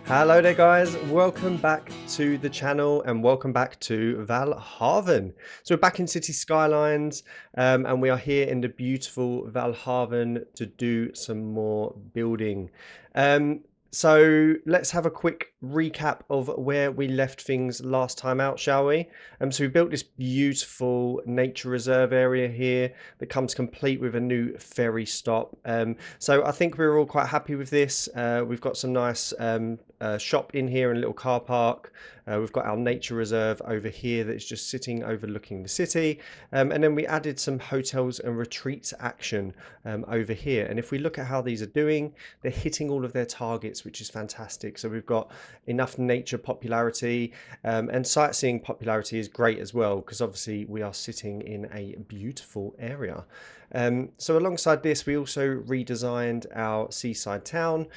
Hello there guys, welcome back to the channel and welcome back to Valhaven. So we're back in City Skylines and we are here in the beautiful Valhaven to do some more building. So let's have a quick recap of where we left things last time out, shall we? So we built this beautiful nature reserve area here that comes complete with a new ferry stop. So I think we're all quite happy with this. We've got some nice shop in here and a little car park. We've got our nature reserve over here that's just sitting overlooking the city. And then we added some hotels and retreats action over here. And if we look at how these are doing, they're hitting all of their targets, which is fantastic. So we've got enough nature popularity and sightseeing popularity is great as well, because obviously we are sitting in a beautiful area. So alongside this, we also redesigned our seaside town.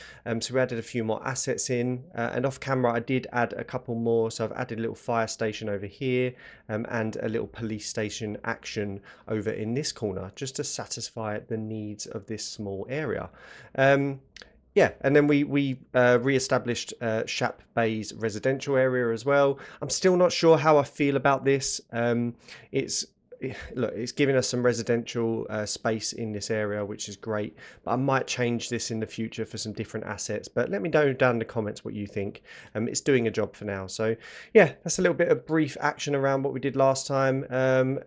So we added a few more assets in, and off camera I did add a couple more. So I've added a little fire station over here and a little police station action over in this corner, just to satisfy the needs of this small area. Yeah, and then we re-established Shap Bay's residential area as well. I'm still not sure how I feel about this. It's giving us some residential space in this area, which is great, but I might change this in the future for some different assets. But let me know down in the comments what you think. It's doing a job for now. So yeah, that's a little bit of brief action around what we did last time.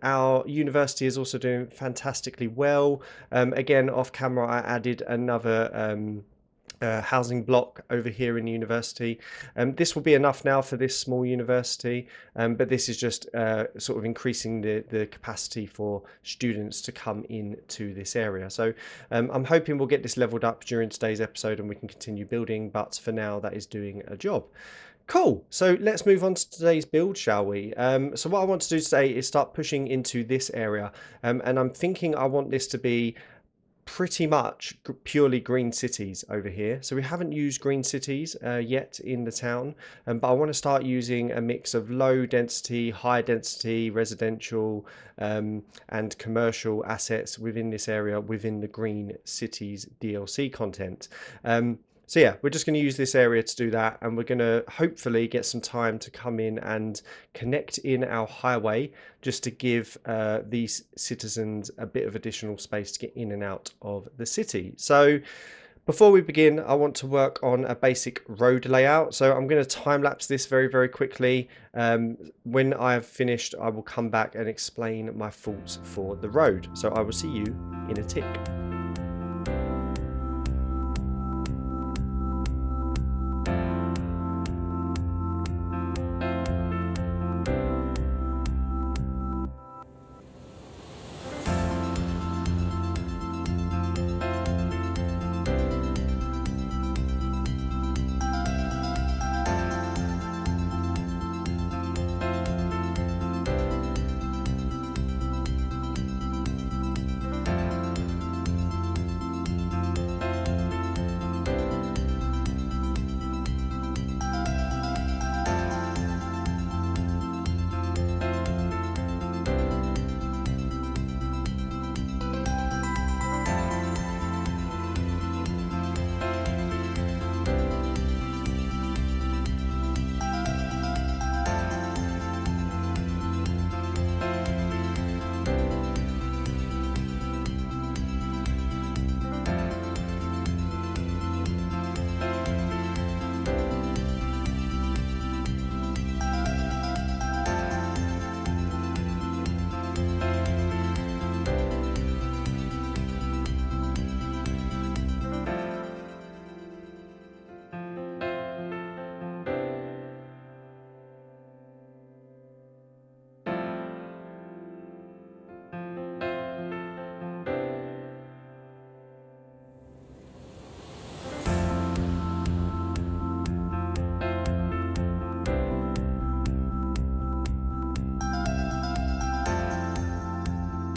Our university is also doing fantastically well. Again, off camera I added another housing block over here in the university. This will be enough now for this small university, but this is just sort of increasing the capacity for students to come into this area. So I'm hoping we'll get this leveled up during today's episode and we can continue building, but for now that is doing a job. Cool, so let's move on to today's build, shall we? So what I want to do today is start pushing into this area, and I'm thinking I want this to be pretty much purely green cities over here. So we haven't used green cities yet in the town, but I want to start using a mix of low density, high density, residential and commercial assets within this area within the green cities DLC content. So yeah, we're just going to use this area to do that, and we're going to hopefully get some time to come in and connect in our highway just to give these citizens a bit of additional space to get in and out of the city. So before we begin, I want to work on a basic road layout. So I'm going to time lapse this very, very quickly. When I have finished, I will come back and explain my thoughts for the road. So I will see you in a tick.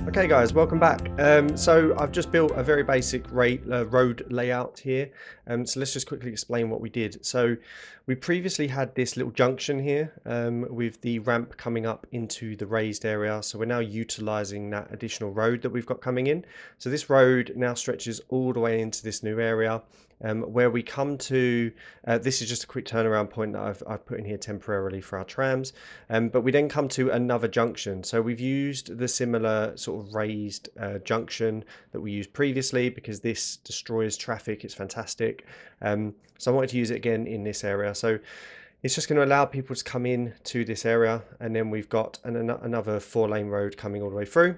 Okay guys, welcome back. So I've just built a very basic road layout here. So let's just quickly explain what we did. So we previously had this little junction here with the ramp coming up into the raised area. So we're now utilizing that additional road that we've got coming in. So this road now stretches all the way into this new area. where we come to, this is just a quick turnaround point that I've put in here temporarily for our trams, but we then come to another junction. So we've used the similar sort of raised junction that we used previously because this destroys traffic. It's fantastic. So I wanted to use it again in this area. So it's just going to allow people to come in to this area, and then we've got another 4-lane road coming all the way through.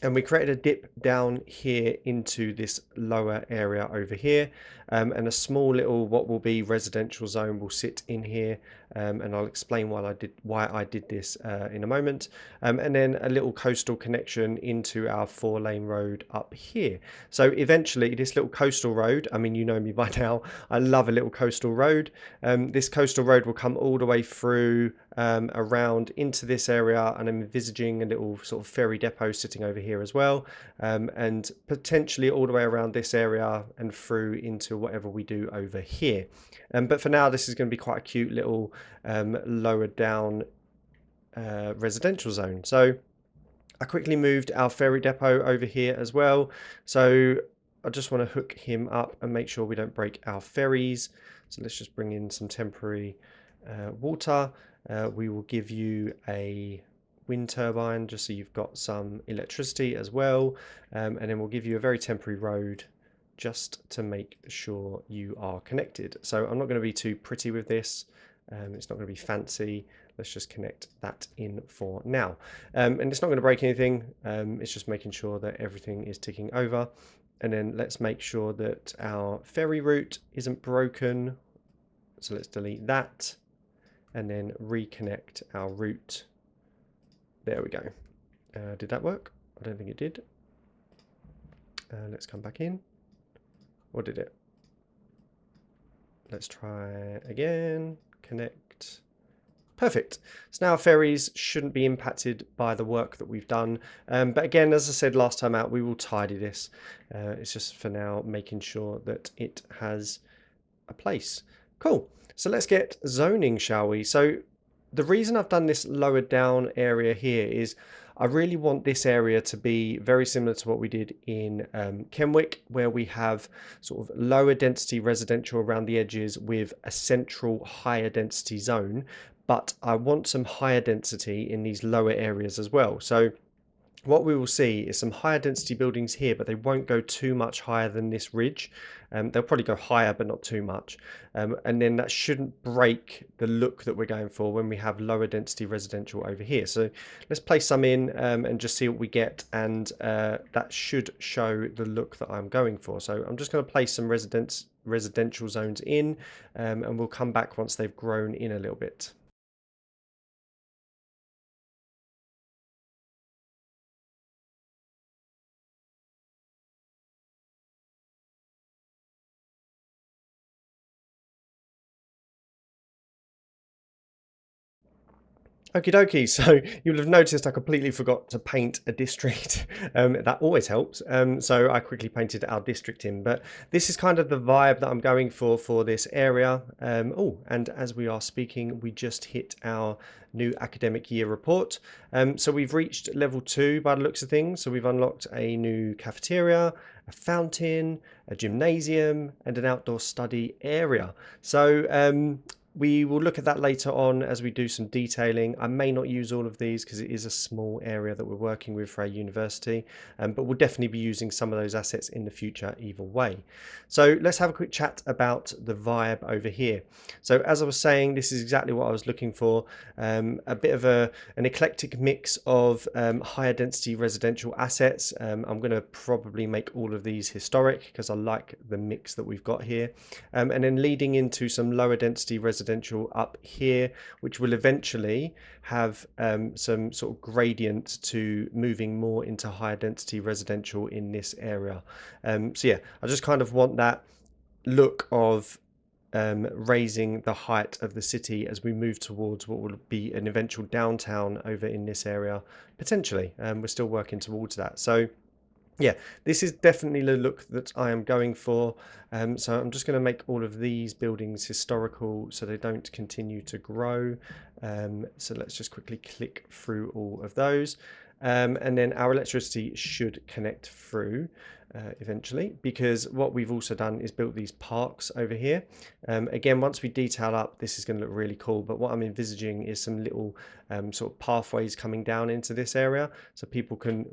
And we created a dip down here into this lower area over here, and a small little what will be residential zone will sit in here, and I'll explain why I did this in a moment, and then a little coastal connection into our 4-lane road up here. So eventually this little coastal road, I mean, you know me by now, I love a little coastal road. This coastal road will come all the way through around into this area, and I'm envisaging a little sort of ferry depot sitting over here as well, and potentially all the way around this area and through into whatever we do over here. But for now, this is going to be quite a cute little lower down residential zone. So I quickly moved our ferry depot over here as well. So I just want to hook him up and make sure we don't break our ferries. So let's just bring in some temporary water. We will give you a wind turbine just so you've got some electricity as well, and then we'll give you a very temporary road just to make sure you are connected. So I'm not going to be too pretty with this. It's not going to be fancy. Let's just connect that in for now, and it's not going to break anything. It's just making sure that everything is ticking over, and then let's make sure that our ferry route isn't broken. So let's delete that and then reconnect our route. There we go. Did that work? I don't think it did. Let's come back in. Or did it? Let's try again. Connect. Perfect. So now our ferries shouldn't be impacted by the work that we've done. But again, as I said last time out, we will tidy this. It's just for now making sure that it has a place. Cool. So let's get zoning, shall we? So the reason I've done this lower down area here is I really want this area to be very similar to what we did in Kenwick, where we have sort of lower density residential around the edges with a central higher density zone. But I want some higher density in these lower areas as well. So what we will see is some higher density buildings here, but they won't go too much higher than this ridge. They'll probably go higher, but not too much. And then that shouldn't break the look that we're going for when we have lower density residential over here. So let's place some in and just see what we get. And that should show the look that I'm going for. So I'm just going to place some residential zones in, and we'll come back once they've grown in a little bit. Okie dokie, so you'll have noticed I completely forgot to paint a district. That always helps. So I quickly painted our district in, but this is kind of the vibe that I'm going for this area. Oh, and as we are speaking, we just hit our new academic year report. So we've reached level 2 by the looks of things. So we've unlocked a new cafeteria, a fountain, a gymnasium, and an outdoor study area. So we will look at that later on as we do some detailing. I may not use all of these because it is a small area that we're working with for our university, but we'll definitely be using some of those assets in the future either way. So let's have a quick chat about the vibe over here. So as I was saying, this is exactly what I was looking for. A bit of an eclectic mix of higher density residential assets. I'm going to probably make all of these historic because I like the mix that we've got here. And then leading into some lower density residential up here, which will eventually have some sort of gradient to moving more into higher density residential in this area. So yeah, I just kind of want that look of raising the height of the city as we move towards what will be an eventual downtown over in this area, potentially. We're still working towards that. So yeah, this is definitely the look that I am going for. So I'm just going to make all of these buildings historical so they don't continue to grow. So let's just quickly click through all of those. And then our electricity should connect through. eventually, because what we've also done is built these parks over here. Again, once we detail up, this is going to look really cool, but what I'm envisaging is some little sort of pathways coming down into this area, so people can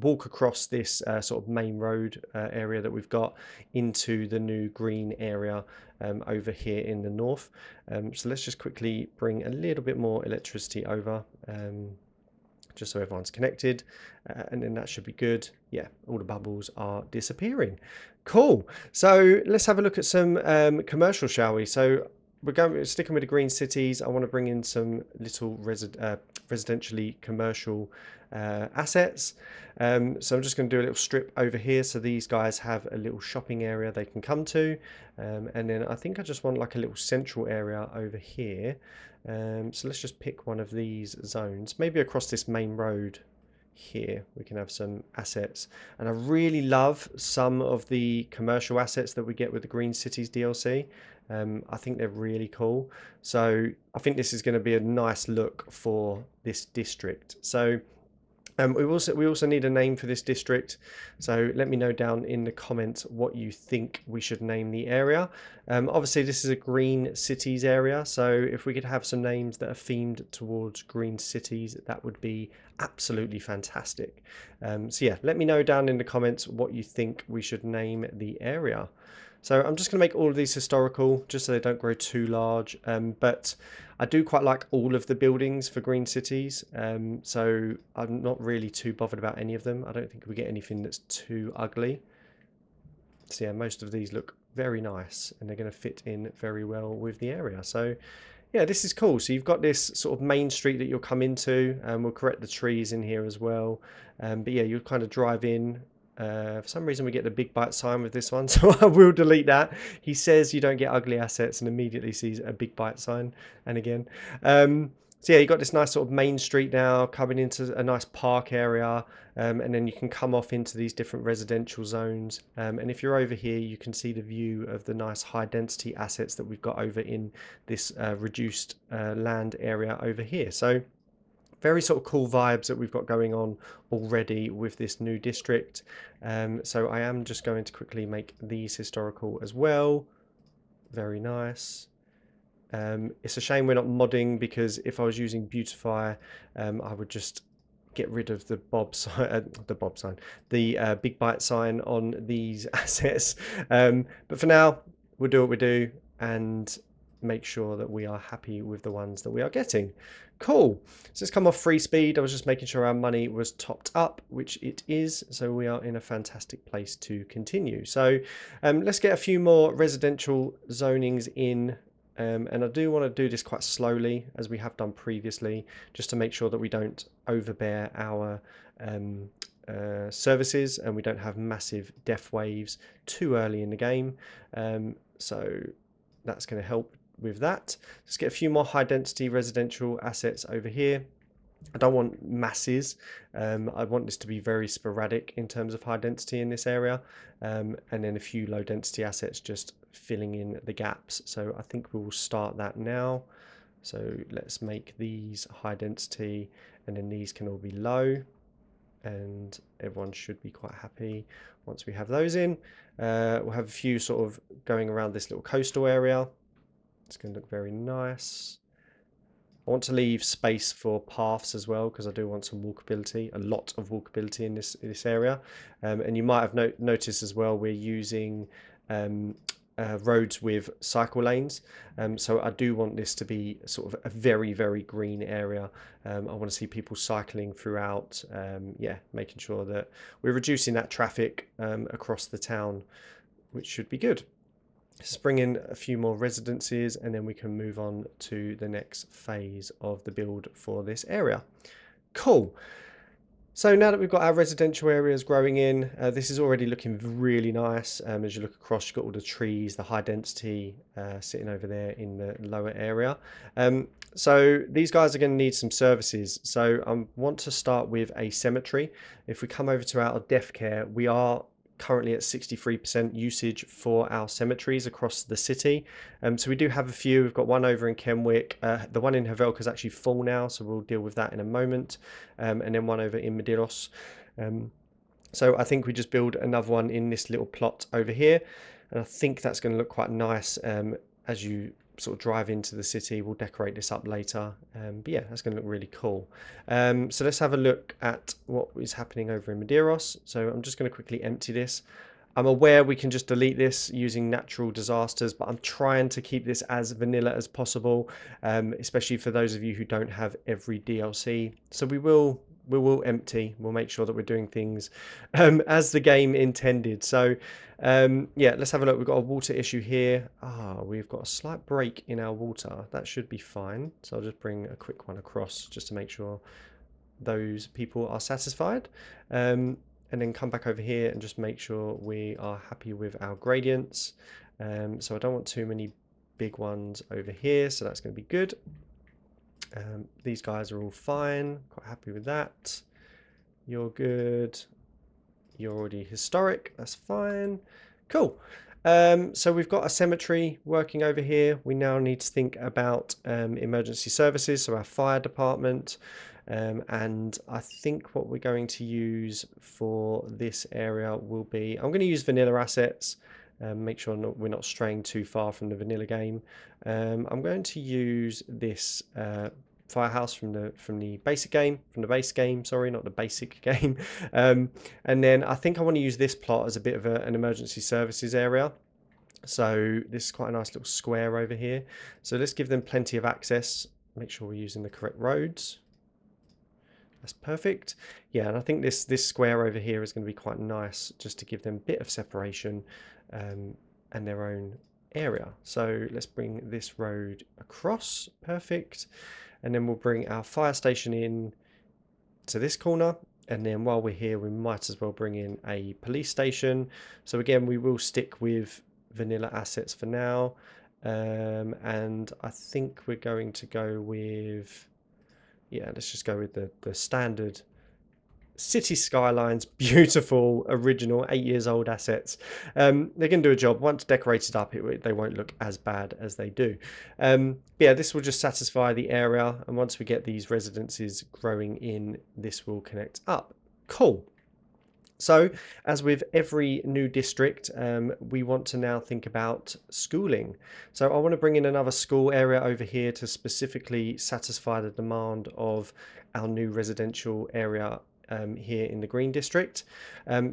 walk across this sort of main road area that we've got into the new green area over here in the north. So let's just quickly bring a little bit more electricity over, just so everyone's connected, and then that should be good. Yeah, all the bubbles are disappearing. Cool. So let's have a look at some commercial, shall we? So sticking with the green cities. I want to bring in some little residentially commercial assets. So I'm just going to do a little strip over here, so these guys have a little shopping area they can come to, and then I think I just want like a little central area over here. So let's just pick one of these zones, maybe across this main road here we can have some assets. And I really love some of the commercial assets that we get with the Green Cities DLC. I think they're really cool, so I think this is going to be a nice look for this district. So we also need a name for this district, so let me know down in the comments what you think we should name the area. Obviously this is a green cities area, so if we could have some names that are themed towards green cities, that would be absolutely fantastic. So yeah, let me know down in the comments what you think we should name the area. So I'm just going to make all of these historical, just so they don't grow too large, but I do quite like all of the buildings for green cities, so I'm not really too bothered about any of them. I don't think we get anything that's too ugly. So yeah, most of these look very nice, and they're going to fit in very well with the area. So yeah, this is cool. So you've got this sort of main street that you'll come into, and we'll correct the trees in here as well. But yeah, you'll kind of drive in. For some reason we get the big bite sign with this one, so I will delete that. He says you don't get ugly assets and immediately sees a big bite sign. And again, so yeah, you've got this nice sort of main street now coming into a nice park area, and then you can come off into these different residential zones, and if you're over here you can see the view of the nice high density assets that we've got over in this reduced land area over here. So very sort of cool vibes that we've got going on already with this new district. So I am just going to quickly make these historical as well. Very nice. It's a shame we're not modding, because if I was using Beautify, I would just get rid of the the big bite sign on these assets. But for now, we'll do what we do and make sure that we are happy with the ones that we are getting. Cool. So let's come off free speed. I was just making sure our money was topped up, which it is. So we are in a fantastic place to continue. So let's get a few more residential zonings in. And I do want to do this quite slowly, as we have done previously, just to make sure that we don't overbear our services and we don't have massive death waves too early in the game. So that's going to help with that. Let's get a few more high density residential assets over here. I don't want masses. I want this to be very sporadic in terms of high density in this area, and then a few low density assets just filling in the gaps. So I think we will start that now. So let's make these high density, and then these can all be low, and everyone should be quite happy once we have those in. We'll have a few sort of going around this little coastal area. It's going to look very nice. I want to leave space for paths as well, because I do want some walkability, a lot of walkability in this area. And you might have noticed as well, we're using roads with cycle lanes. So I do want this to be sort of a very, very green area. I want to see people cycling throughout, yeah, making sure that we're reducing that traffic across the town, which should be good. Let's bring in a few more residences, and then we can move on to the next phase of the build for this area. Cool. So now that we've got our residential areas growing in, this is already looking really nice. As you look across, you've got all the trees, the high density sitting over there in the lower area. So these guys are going to need some services. So I want to start with a cemetery. If we come over to our death care, we are currently at 63% usage for our cemeteries across the city. So we do have a few. We've got one over in Kenwick. The one in Havelka is actually full now, so we'll deal with that in a moment. And then one over in Medilos. So I think we just build another one in this little plot over here, and I think that's going to look quite nice as you sort of drive into the city. We'll decorate this up later, but yeah, that's going to look really cool. So let's have a look at what is happening over in Medeiros. So I'm just going to quickly empty this. I'm aware we can just delete this using natural disasters, but I'm trying to keep this as vanilla as possible, especially for those of you who don't have every DLC. So we will empty. We'll make sure that we're doing things as the game intended. So yeah, let's have a look. We've got a water issue here. We've got a slight break in our water. That should be fine. So I'll just bring a quick one across just to make sure those people are satisfied. And then come back over here and just make sure we are happy with our gradients. So I don't want too many big ones over here, so that's going to be good. These guys are all fine, quite happy with that. You're good. You're already historic, that's fine. Cool. So we've got a cemetery working over here. We now need to think about emergency services, so our fire department. And I think what we're going to use for this area will be, I'm going to use vanilla assets, make sure we're not straying too far from the vanilla game. I'm going to use this firehouse from the basic game, from the base game, sorry, not the basic game. And then I think I want to use this plot as a bit of an emergency services area. So this is quite a nice little square over here. So let's give them plenty of access, make sure we're using the correct roads. That's perfect. Yeah, and I think this square over here is going to be quite nice just to give them a bit of separation and their own area. So let's bring this road across. Perfect. And then we'll bring our fire station in to this corner. And then while we're here, we might as well bring in a police station. So again, we will stick with vanilla assets for now. And I think we're going to go with... yeah, let's just go with the standard City Skylines, beautiful, original, 8 years old assets. They can do a job. Once decorated up, they won't look as bad as they do. Yeah, this will just satisfy the area, and once we get these residences growing in, this will connect up. Cool. So, as with every new district, we want to now think about schooling. So I want to bring in another school area over here to specifically satisfy the demand of our new residential area here in the green district.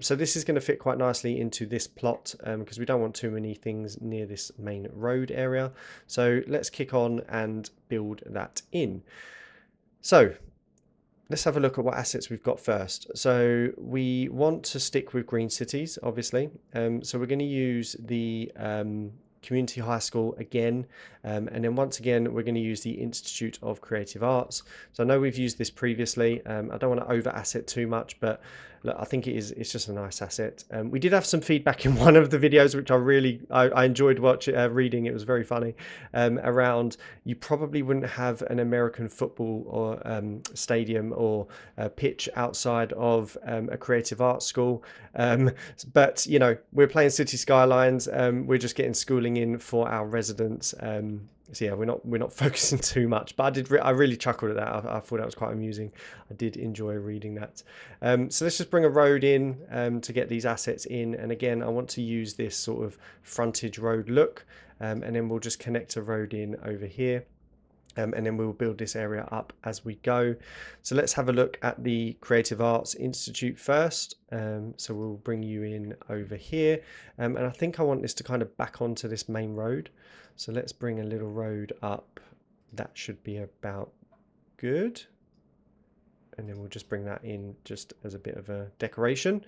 So this is going to fit quite nicely into this plot because we don't want too many things near this main road area. So let's kick on and build that in. So let's have a look at what assets we've got first. So we want to stick with green cities, obviously. So we're going to use the community high school again, and then once again we're going to use the Institute of Creative Arts. So I know we've used this previously. I don't want to over asset too much, but look, I think it's just a nice asset. We did have some feedback in one of the videos which I enjoyed reading. It was very funny, around you probably wouldn't have an American football or stadium or pitch outside of a creative arts school, but you know, we're playing City Skylines. We're just getting schooling in for our residents. So yeah, we're not focusing too much, but I really chuckled at that. I thought that was quite amusing. I did enjoy reading that. So let's just bring a road in to get these assets in, and again I want to use this sort of frontage road look, and then we'll just connect a road in over here. And then we'll build this area up as we go. So let's have a look at the Creative Arts Institute first. So we'll bring you in over here. And I think I want this to kind of back onto this main road. So let's bring a little road up. That should be about good. And then we'll just bring that in just as a bit of a decoration.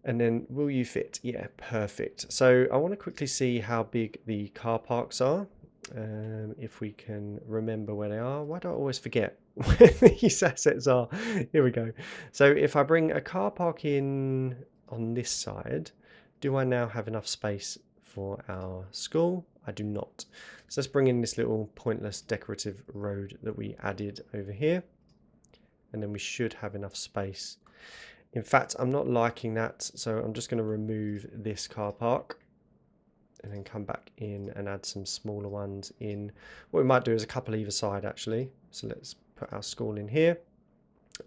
And then will you fit? Yeah, perfect. So I want to quickly see how big the car parks are. If we can remember where they are. Why do I always forget where these assets are? Here we go. So if I bring a car park in on this side, do I now have enough space for our school? I do not. So let's bring in this little pointless decorative road that we added over here, and then we should have enough space. In fact, I'm not liking that, so I'm just going to remove this car park and then come back in and add some smaller ones in. What we might do is a couple either side actually. So let's put our school in here,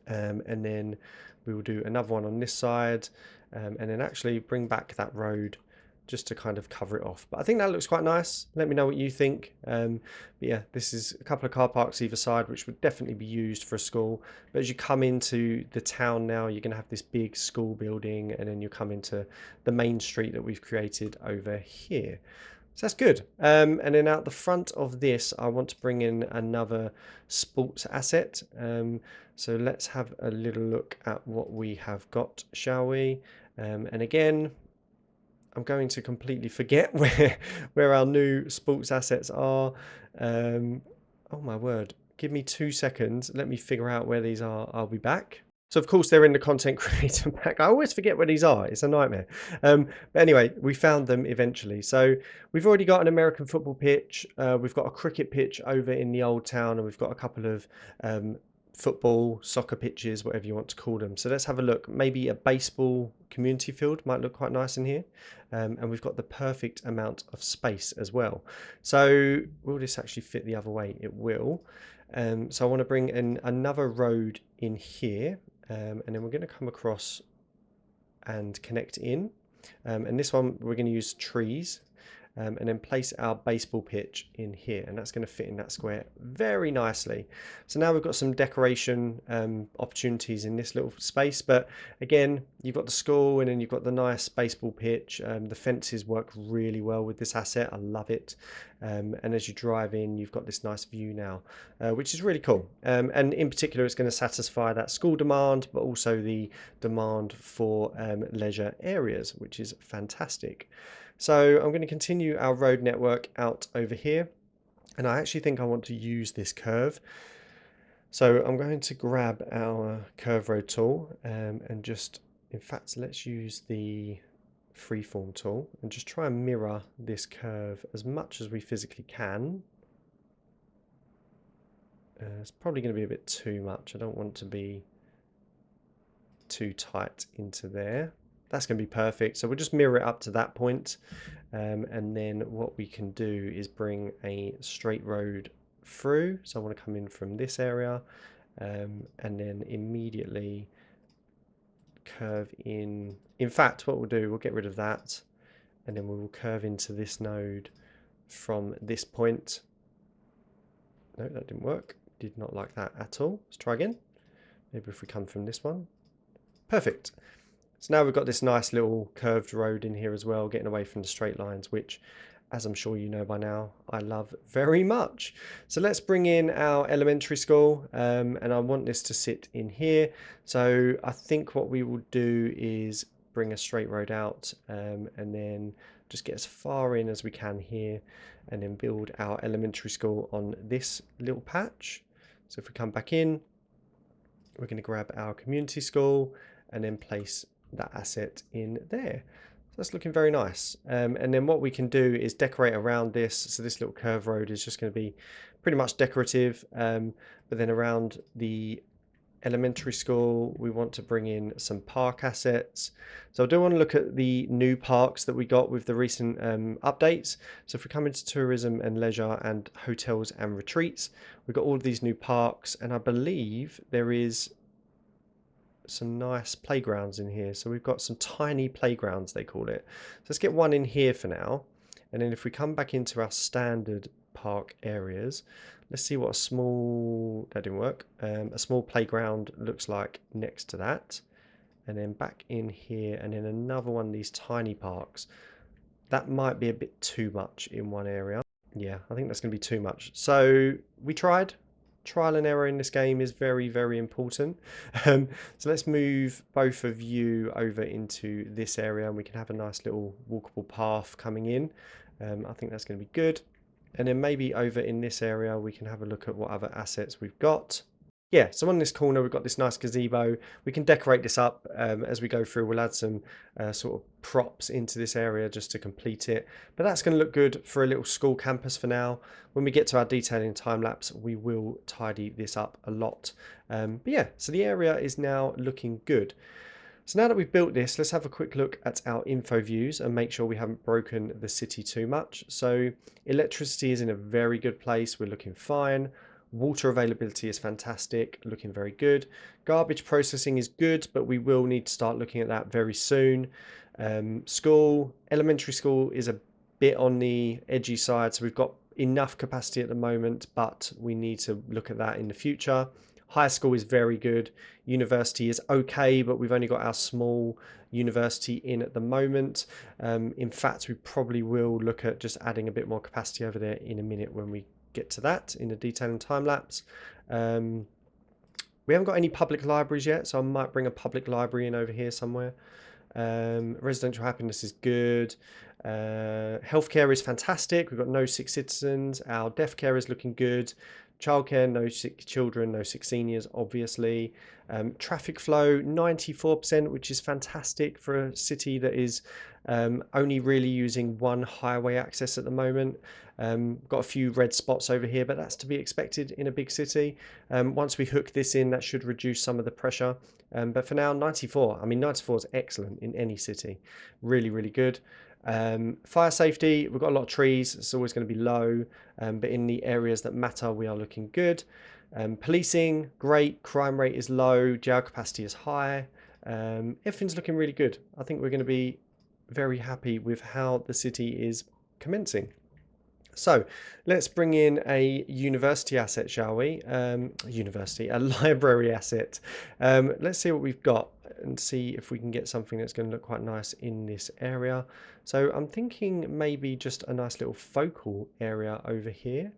and then We will do another one on this side, and then actually bring back that road just to kind of cover it off. But I think that looks quite nice. Let me know what you think. But yeah, this is a couple of car parks either side, which would definitely be used for a school. But as you come into the town now, you're going to have this big school building, and then you come into the main street that we've created over here. So that's good. And then out the front of this, I want to bring in another sports asset. So let's have a little look at what we have got, shall we? And again, I'm going to completely forget where our new sports assets are. Oh my word. Give me 2 seconds. Let me figure out where these are. I'll be back. So of course they're in the content creator pack. I always forget where these are. It's a nightmare. But anyway, we found them eventually. So we've already got an American football pitch. We've got a cricket pitch over in the old town, and we've got a couple of football, soccer pitches, whatever you want to call them. So let's have a look. Maybe a baseball community field might look quite nice in here. And we've got the perfect amount of space as well. So will this actually fit the other way? It will. So I want to bring in another road in here, and then we're going to come across and connect in. And this one we're going to use trees. And then place our baseball pitch in here, and that's going to fit in that square very nicely. So now we've got some decoration opportunities in this little space, but again, you've got the school, and then you've got the nice baseball pitch. The fences work really well with this asset. I love it. And as you drive in, you've got this nice view now, which is really cool. And in particular, it's going to satisfy that school demand, but also the demand for leisure areas, which is fantastic. So I'm going to continue our road network out over here, and I actually think I want to use this curve. So I'm going to grab our curve road tool, and just, in fact, let's use the freeform tool and just try and mirror this curve as much as we physically can. It's probably going to be a bit too much. I don't want to be too tight into there. That's going to be perfect. So we'll just mirror it up to that point. And then what we can do is bring a straight road through. So I want to come in from this area, and then immediately curve in. In fact, what we'll do, we'll get rid of that, and then we will curve into this node from this point. No, that didn't work. Did not like that at all. Let's try again. Maybe if we come from this one. Perfect. So now we've got this nice little curved road in here as well, getting away from the straight lines, which, as I'm sure you know by now, I love very much. So let's bring in our elementary school, and I want this to sit in here. So I think what we will do is bring a straight road out, and then just get as far in as we can here, and then build our elementary school on this little patch. So if we come back in, we're going to grab our community school and then place that asset in there. So that's looking very nice. And then what we can do is decorate around this. So this little curve road is just going to be pretty much decorative, but then around the elementary school we want to bring in some park assets. So I do want to look at the new parks that we got with the recent updates. So if we come into tourism and leisure and hotels and retreats, we've got all of these new parks, and I believe there is some nice playgrounds in here. So we've got some tiny playgrounds, they call it. So let's get one in here for now, and then if we come back into our standard park areas, let's see what a small, that didn't work, a small playground looks like next to that, and then back in here, and then another one of these tiny parks. That might be a bit too much in one area. Yeah, I think that's going to be too much. So we tried. Trial and error in this game is very, very important. So let's move both of you over into this area, and we can have a nice little walkable path coming in. I think that's going to be good. And then maybe over in this area, we can have a look at what other assets we've got. Yeah, so on this corner, we've got this nice gazebo. We can decorate this up as we go through. We'll add some sort of props into this area just to complete it. But that's going to look good for a little school campus for now. When we get to our detailing time lapse, we will tidy this up a lot. But yeah, so the area is now looking good. So now that we've built this, let's have a quick look at our info views and make sure we haven't broken the city too much. So electricity is in a very good place. We're looking fine. Water availability is fantastic, looking very good. Garbage processing is good, but we will need to start looking at that very soon. Elementary school is a bit on the edgy side, so we've got enough capacity at the moment, but we need to look at that in the future. High school is very good. University is okay, but we've only got our small university in at the moment. In fact, we probably will look at just adding a bit more capacity over there in a minute when we get to that in a detailing time lapse. We haven't got any public libraries yet, so I might bring a public library in over here somewhere. Residential happiness is good. Healthcare is fantastic. We've got no sick citizens. Our deaf care is looking good. Childcare, no sick children, no sick seniors, obviously. Traffic flow, 94%, which is fantastic for a city that is only really using one highway access at the moment. Got a few red spots over here, but that's to be expected in a big city. Once we hook this in, that should reduce some of the pressure. But for now, 94. I mean, 94 is excellent in any city. Really, really good. Fire safety, we've got a lot of trees. It's always going to be low, but in the areas that matter, we are looking good. Policing, great. Crime rate is low. Jail capacity is high. Everything's looking really good. I think we're going to be very happy with how the city is commencing. So let's bring in a university asset, shall we? A library asset. Let's see what we've got and see if we can get something that's going to look quite nice in this area. So I'm thinking maybe just a nice little focal area over here.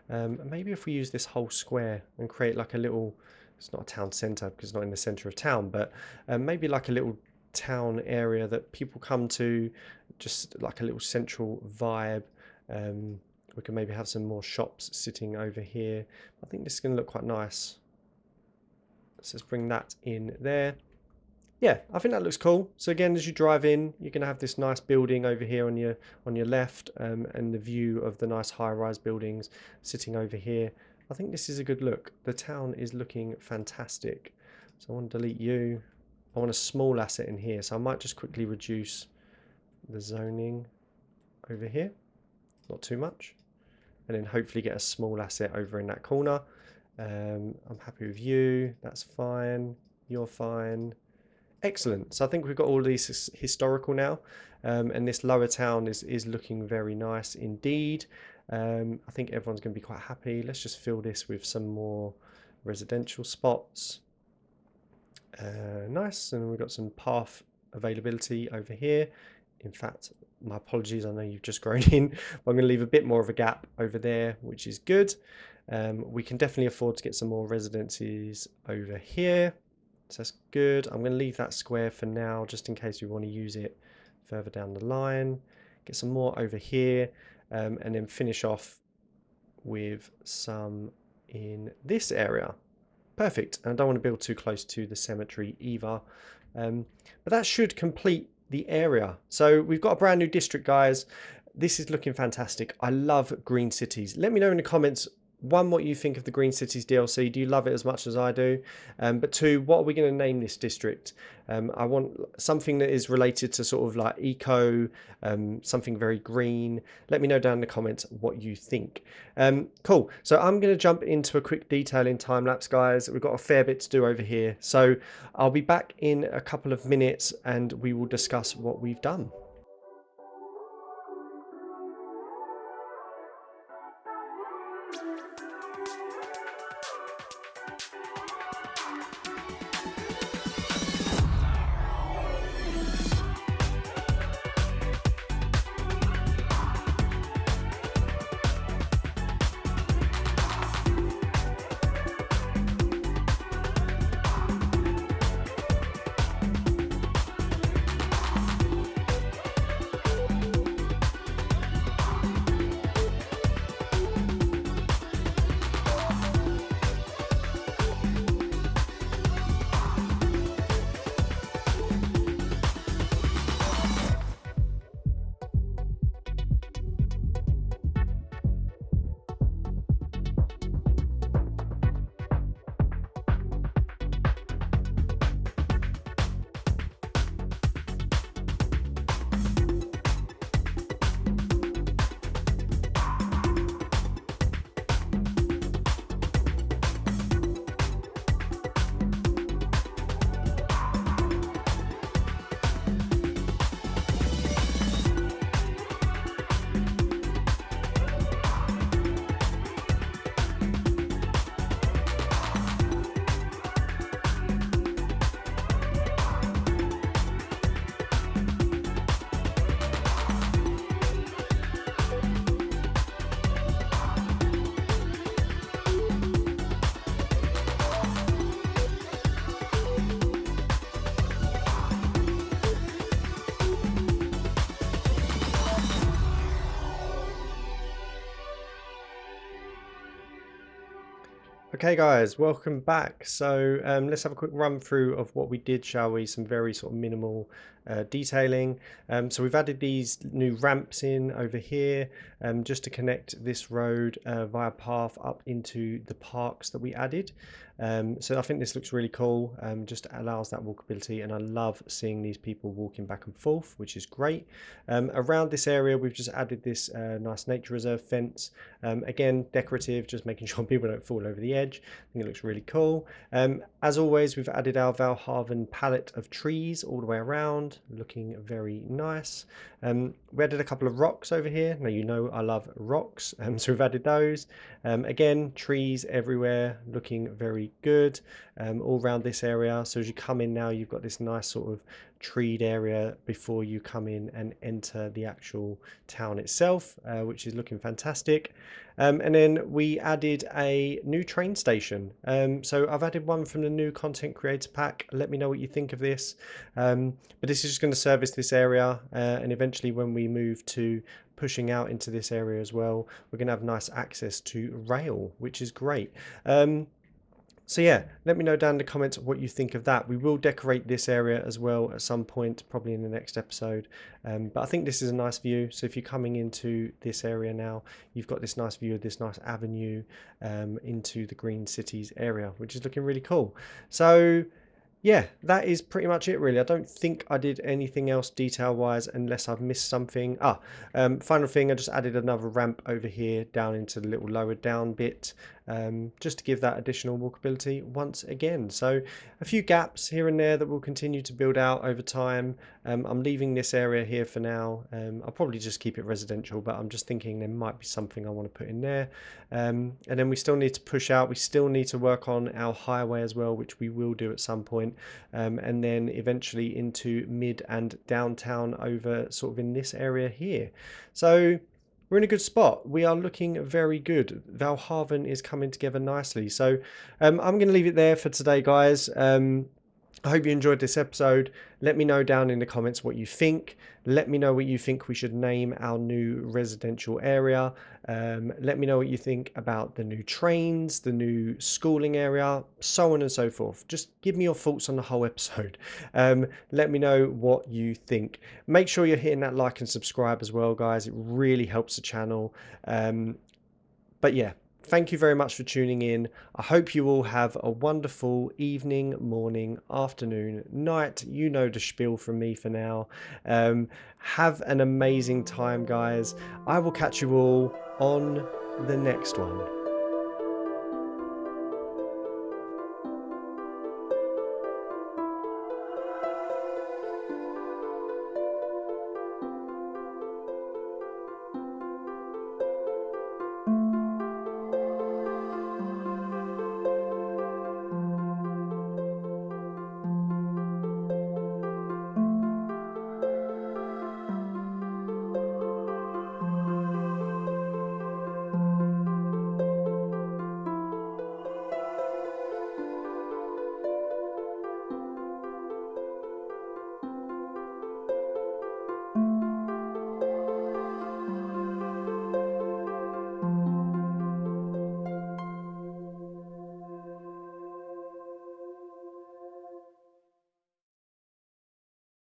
Maybe if we use this whole square and create like a little, it's not a town centre because it's not in the centre of town, but maybe like a little town area that people come to, just like a little central vibe. We can maybe have some more shops sitting over here. I think this is going to look quite nice. Let's just bring that in there. Yeah, I think that looks cool. So again, as you drive in, you're going to have this nice building over here on your left, and the view of the nice high-rise buildings sitting over here. I think this is a good look. The town is looking fantastic. So I want to delete you. I want a small asset in here, so I might just quickly reduce the zoning over here. Not too much. And then hopefully get a small asset over in that corner. I'm happy with you. That's fine. You're fine. Excellent. So I think we've got all of these historical now. And this lower town is looking very nice indeed. I think everyone's going to be quite happy. Let's just fill this with some more residential spots. Nice. And we've got some path availability over here. In fact, my apologies, I know you've just grown in. I'm going to leave a bit more of a gap over there, which is good. We can definitely afford to get some more residences over here. So that's good. I'm going to leave that square for now, just in case we want to use it further down the line. Get some more over here, and then finish off with some in this area. Perfect. And I don't want to build too close to the cemetery either. But that should complete the area. So we've got a brand new district, guys. This is looking fantastic. I love green cities. Let me know in the comments, one, what you think of the Green Cities DLC. Do you love it as much as I do? But two, what are we going to name this district? I want something that is related to sort of like eco, something very green. Let me know down in the comments what you think. Cool. So I'm going to jump into a quick detailing time lapse, guys. We've got a fair bit to do over here. So I'll be back in a couple of minutes and we will discuss what we've done. Okay guys, welcome back. So let's have a quick run through of what we did, shall we? Some very sort of minimal detailing. So we've added these new ramps in over here just to connect this road via path up into the parks that we added. So I think this looks really cool, just allows that walkability, and I love seeing these people walking back and forth, which is great. Around this area we've just added this nice nature reserve fence. Again, decorative, just making sure people don't fall over the edge. I think it looks really cool. As always, we've added our Valhaven palette of trees all the way around, looking very nice. We added a couple of rocks over here. Now you know I love rocks, so we've added those. Again, trees everywhere, looking very good all around this area. So as you come in now, you've got this nice sort of treed area before you come in and enter the actual town itself, which is looking fantastic. And then we added a new train station. So I've added one from the new content creator pack. Let me know what you think of this. But this is just going to service this area, and eventually when we move to pushing out into this area as well, we're going to have nice access to rail, which is great. So yeah, let me know down in the comments what you think of that. We will decorate this area as well at some point, probably in the next episode. But I think this is a nice view. So if you're coming into this area now, you've got this nice view of this nice avenue into the Green Cities area, which is looking really cool. So yeah, that is pretty much it really. I don't think I did anything else detail wise unless I've missed something. Final thing, I just added another ramp over here down into the little lower down bit, just to give that additional walkability once again. So a few gaps here and there that will continue to build out over time. I'm leaving this area here for now. I'll probably just keep it residential, but I'm just thinking there might be something I want to put in there. And then we still need to push out. We still need to work on our highway as well, which we will do at some point. And then eventually into mid and downtown over sort of in this area here. So we're in a good spot. We are looking very good. Valhaven is coming together nicely. So I'm going to leave it there for today, guys. I hope you enjoyed this episode. Let me know down in the comments what you think. Let me know what you think we should name our new residential area. Let me know what you think about the new trains, the new schooling area, so on and so forth. Just give me your thoughts on the whole episode. Let me know what you think. Make sure you're hitting that like and subscribe as well, guys. It really helps the channel. But yeah, thank you very much for tuning in. I hope you all have a wonderful evening, morning, afternoon, night. You know the spiel from me for now. Have an amazing time, guys. I will catch you all on the next one.